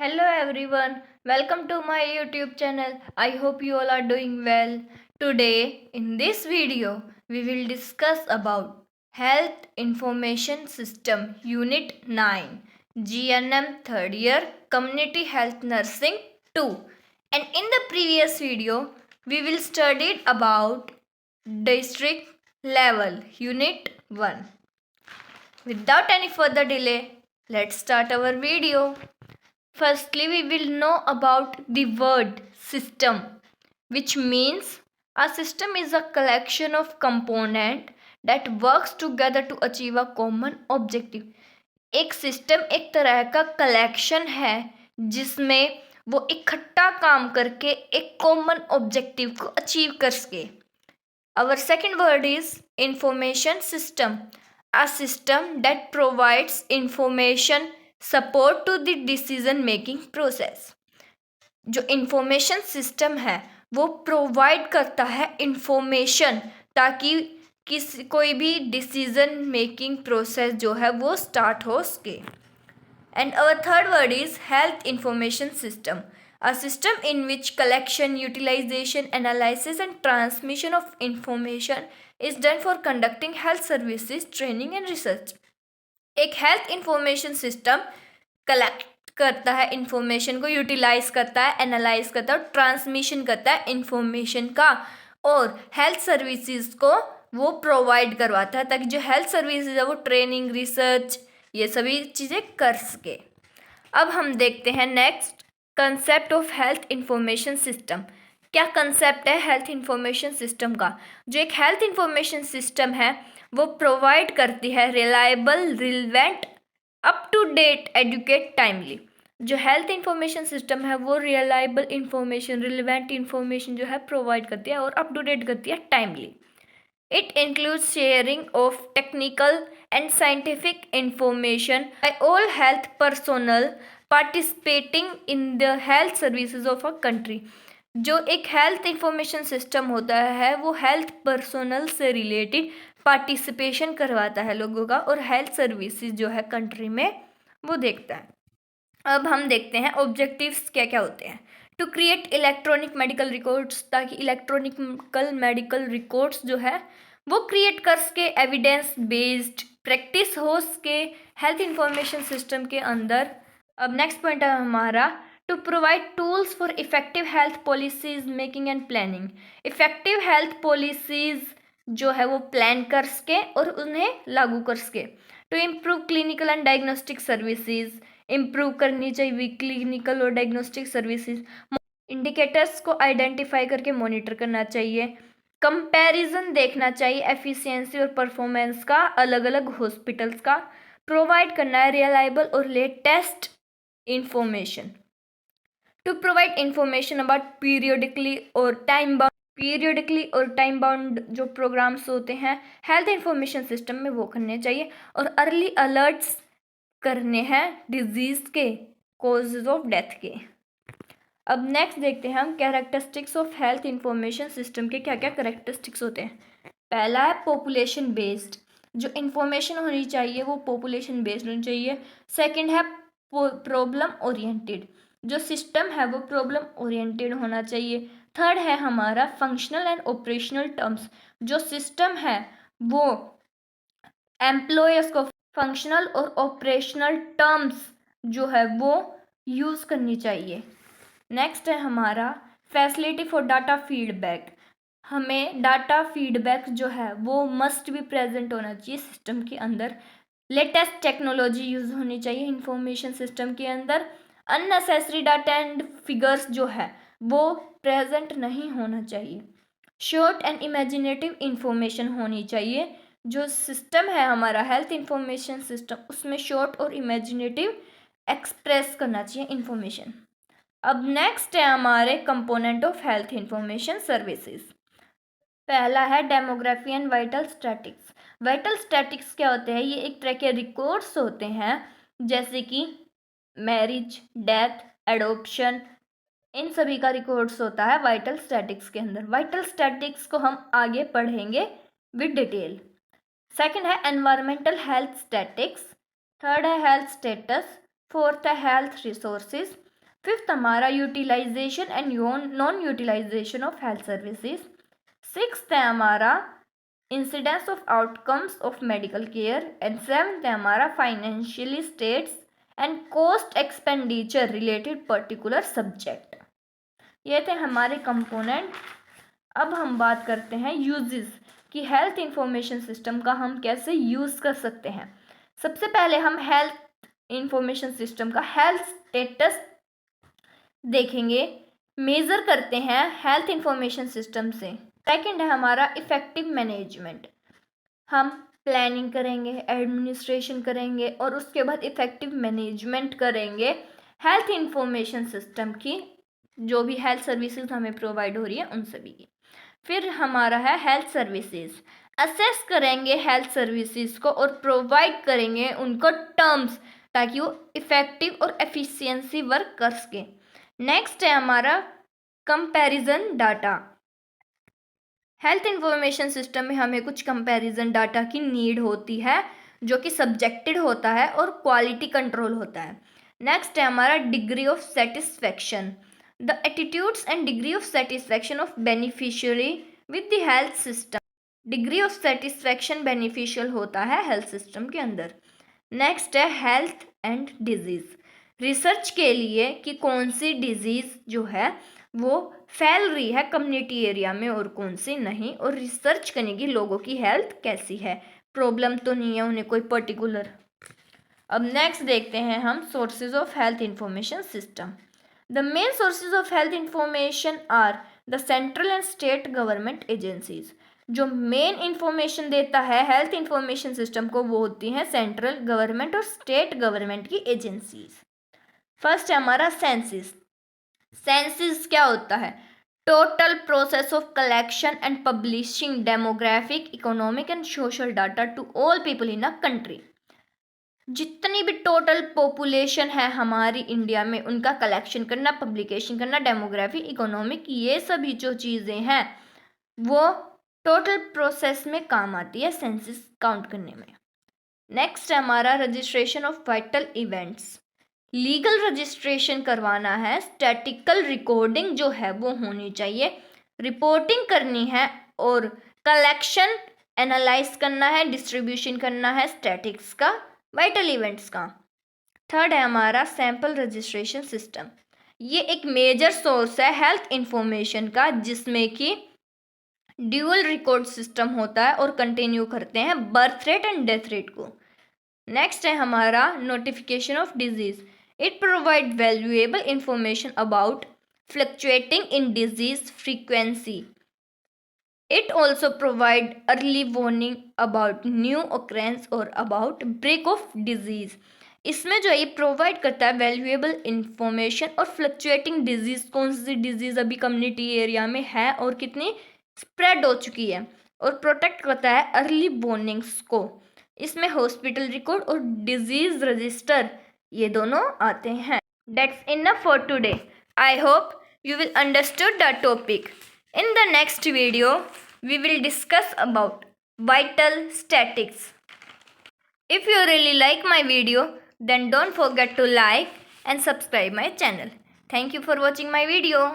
Hello everyone, welcome to my YouTube channel. I hope you all are doing well. Today in this video we will discuss about Health Information System Unit 9 GNM 3rd year Community Health Nursing 2. And in the previous video we will study about District Level Unit 1. Without any further delay, let's start our video. Firstly, we will know about the word system, which means a system is a collection of components that works together to achieve a common objective. एक system एक तरह का collection है जिसमें वो इकट्ठा काम करके एक कॉमन ऑब्जेक्टिव को अचीव कर सके. Our second word is information system, a system that provides information support to the decision making process. जो इंफॉर्मेशन सिस्टम है वो प्रोवाइड करता है इंफॉर्मेशन ताकि कोई भी डिसीजन मेकिंग प्रोसेस जो है वो स्टार्ट हो सके. And our third word is health information system, a system in which collection, utilization, analysis and transmission of information is done for conducting health services, training and research. एक health information system collect करता है information को, utilise करता है, analyse करता है और transmission करता है इंफॉर्मेशन का, और हेल्थ सर्विसेज को वो प्रोवाइड करवाता है ताकि जो हेल्थ सर्विसेज है वो ट्रेनिंग, रिसर्च, ये सभी चीज़ें कर सके. अब हम देखते हैं next concept of health information system. क्या कंसेप्ट है हेल्थ इंफॉर्मेशन सिस्टम का? जो एक हेल्थ इंफॉर्मेशन सिस्टम है वो प्रोवाइड करती है reliable, relevant, up to date, adequate, timely. जो हेल्थ इंफॉर्मेशन सिस्टम है वो रिलायबल इंफॉर्मेशन, रिलेवेंट इंफॉर्मेशन जो है प्रोवाइड करती है और अप टू डेट करती है, timely. It includes sharing of technical and scientific information by all health personnel participating in the health services of a country. जो एक हेल्थ इंफॉर्मेशन सिस्टम होता है वो हेल्थ पर्सोनल से रिलेटेड पार्टिसिपेशन करवाता है लोगों का और हेल्थ सर्विसेज जो है कंट्री में वो देखता है. अब हम देखते हैं ऑब्जेक्टिव्स क्या क्या होते हैं. To create electronic medical records, ताकि इलेक्ट्रॉनिकल मेडिकल रिकॉर्ड्स जो है वो क्रिएट कर सके, एविडेंस बेस्ड प्रैक्टिस हो सके हेल्थ इंफॉर्मेशन सिस्टम के अंदर. अब नेक्स्ट पॉइंट है हमारा to provide tools for effective health policies making and planning. Effective health policies जो है वो प्लान कर सके और उन्हें लागू कर सके. To improve clinical and diagnostic services, improve करनी चाहिए क्लिनिकल और डायग्नोस्टिक सर्विसेज. इंडिकेटर्स को आइडेंटिफाई करके मॉनिटर करना चाहिए. कंपैरिजन देखना चाहिए एफिशिएंसी और परफॉर्मेंस का अलग अलग हॉस्पिटल्स का. प्रोवाइड करना है रिलायबल और latest information. To provide information about periodically और टाइम बाउंड जो प्रोग्राम्स होते हैं हेल्थ इंफॉर्मेशन सिस्टम में वो करने चाहिए. और अर्ली अलर्ट्स करने हैं डिजीज के, कॉजेज ऑफ डेथ के. अब नेक्स्ट देखते हैं हम characteristics of health information system के क्या क्या कैरेक्टरिस्टिक्स होते हैं. पहला है पॉपुलेशन बेस्ड. जो इंफॉर्मेशन होनी चाहिए वो पॉपुलेशन बेस्ड होनी चाहिए. सेकंड है प्रॉब्लम ओरिएंटेड. जो सिस्टम है वो प्रॉब्लम ओरिएंटेड होना चाहिए. थर्ड है हमारा फंक्शनल एंड ऑपरेशनल टर्म्स. जो सिस्टम है वो एम्प्लॉयर्स को फंक्शनल और ऑपरेशनल टर्म्स जो है वो यूज़ करनी चाहिए. नेक्स्ट है हमारा फैसिलिटी फॉर डाटा फीडबैक. हमें डाटा फीडबैक जो है वो मस्ट भी प्रेजेंट होना चाहिए सिस्टम के अंदर. लेटेस्ट टेक्नोलॉजी यूज़ होनी चाहिए इंफॉर्मेशन सिस्टम के अंदर. अननेसेसरी डाटा एंड फिगर्स जो है वो प्रेजेंट नहीं होना चाहिए. शॉर्ट एंड इमेजिनेटिव इंफॉर्मेशन होनी चाहिए. जो सिस्टम है हमारा हेल्थ इंफॉर्मेशन सिस्टम उसमें शॉर्ट और इमेजिनेटिव एक्सप्रेस करना चाहिए इंफॉर्मेशन. अब नेक्स्ट है हमारे component of health information services. पहला है demography and vital statics. Vital statics क्या होते हैं? ये एक तरह के रिकॉर्ड्स होते हैं जैसे कि मैरिज, डेथ, एडॉप्शन, इन सभी का रिकॉर्ड्स होता है वाइटल स्टैटिक्स के अंदर. वाइटल स्टैटिक्स को हम आगे पढ़ेंगे विद डिटेल. सेकंड है एनवायरमेंटल हेल्थ स्टैटिक्स. थर्ड है हेल्थ स्टेटस. फोर्थ है हेल्थ रिसोर्सेज. फिफ्थ हमारा utilisation and non utilisation of health services. Sixth है हमारा incidence of outcomes of medical care. And seventh है हमारा financially states and cost expenditure related particular subject. ये थे हमारे कंपोनेंट। अब हम बात करते हैं यूजेस कि हेल्थ इंफॉर्मेशन सिस्टम का हम कैसे यूज़ कर सकते हैं। सबसे पहले हम हेल्थ इंफॉर्मेशन सिस्टम का हेल्थ स्टेटस देखेंगे, मेज़र करते हैं हेल्थ इंफॉर्मेशन सिस्टम से। सेकंड है हमारा इफ़ेक्टिव मैनेजमेंट। हम प्लानिंग करेंगे, एडमिनिस्ट्रेशन करेंगे और उसके बाद इफ़ेक्टिव मैनेजमेंट करेंगे हेल्थ इंफॉर्मेशन सिस्टम की, जो भी हेल्थ सर्विसेज हमें प्रोवाइड हो रही है उन सभी की। फिर हमारा है हेल्थ सर्विसेज। असेस करेंगे हेल्थ सर्विसेज को और प्रोवाइड करेंगे उनको टर्म्स ताकि वो इफ़ेक्टिव और एफिशिएंसी वर्क कर सके। नेक्स्ट है हमारा comparison data. Health information system में हमें कुछ कंपैरिजन डाटा की नीड होती है जो कि सब्जेक्टेड होता है और क्वालिटी कंट्रोल होता है। नेक्स्ट है हमारा degree of satisfaction. The attitudes and degree of satisfaction of beneficiary with the health system. Degree of satisfaction beneficial होता है हेल्थ सिस्टम के अंदर। नेक्स्ट है हेल्थ एंड डिजीज़। रिसर्च के लिए कि कौन सी डिजीज़ जो है वो फैल रही है कम्युनिटी एरिया में और कौन सी नहीं, और रिसर्च करने की लोगों की हेल्थ कैसी है, प्रॉब्लम तो नहीं है उन्हें कोई पर्टिकुलर। अब नेक्स्ट देखते हैं हम sources of health information system. The main sources of health information are the central and state government agencies. जो मेन इंफॉर्मेशन देता है हेल्थ इंफॉर्मेशन सिस्टम को वो होती हैं सेंट्रल गवर्नमेंट और स्टेट गवर्नमेंट की एजेंसीज। फर्स्ट है हमारा सेंसिस। सेंसिस क्या होता है? Total process of collection and publishing demographic, economic and social data to all people in a country. जितनी भी टोटल पॉपुलेशन है हमारी इंडिया में उनका कलेक्शन करना, पब्लिकेशन करना, डेमोग्राफी, इकोनॉमिक, ये सभी जो चीज़ें हैं वो टोटल प्रोसेस में काम आती है सेंसिस काउंट करने में। नेक्स्ट है हमारा registration of vital events. Legal registration करवाना है, स्टैटिकल रिकॉर्डिंग जो है वो होनी चाहिए, रिपोर्टिंग करनी है और कलेक्शन एनालाइज करना है, डिस्ट्रीब्यूशन करना है स्टैटिक्स का, वाइटल इवेंट्स का। थर्ड है हमारा सैंपल रजिस्ट्रेशन सिस्टम। ये एक मेजर सोर्स है हेल्थ इंफॉर्मेशन का जिसमें कि ड्यूअल रिकॉर्ड सिस्टम होता है और कंटिन्यू करते हैं birth rate and death rate को। नेक्स्ट है हमारा notification of disease. It provide valuable information about fluctuating in disease frequency. It also provide early warning about new occurrence और अबाउट ब्रेक ऑफ डिजीज। इसमें जो ये provide करता है valuable information और फ्लक्चुएटिंग डिजीज, कौन सी डिजीज अभी कम्युनिटी एरिया में है और कितनी स्प्रेड हो चुकी है, और प्रोटेक्ट करता है अर्ली वार्निंग्स को। इसमें हॉस्पिटल रिकॉर्ड और डिजीज रजिस्टर ये दोनों आते हैं। That's enough for today. I hope you will understood the topic. In the next video, we will discuss about vital statics. If you really like my video, then don't forget to like and subscribe my channel. Thank you for watching my video.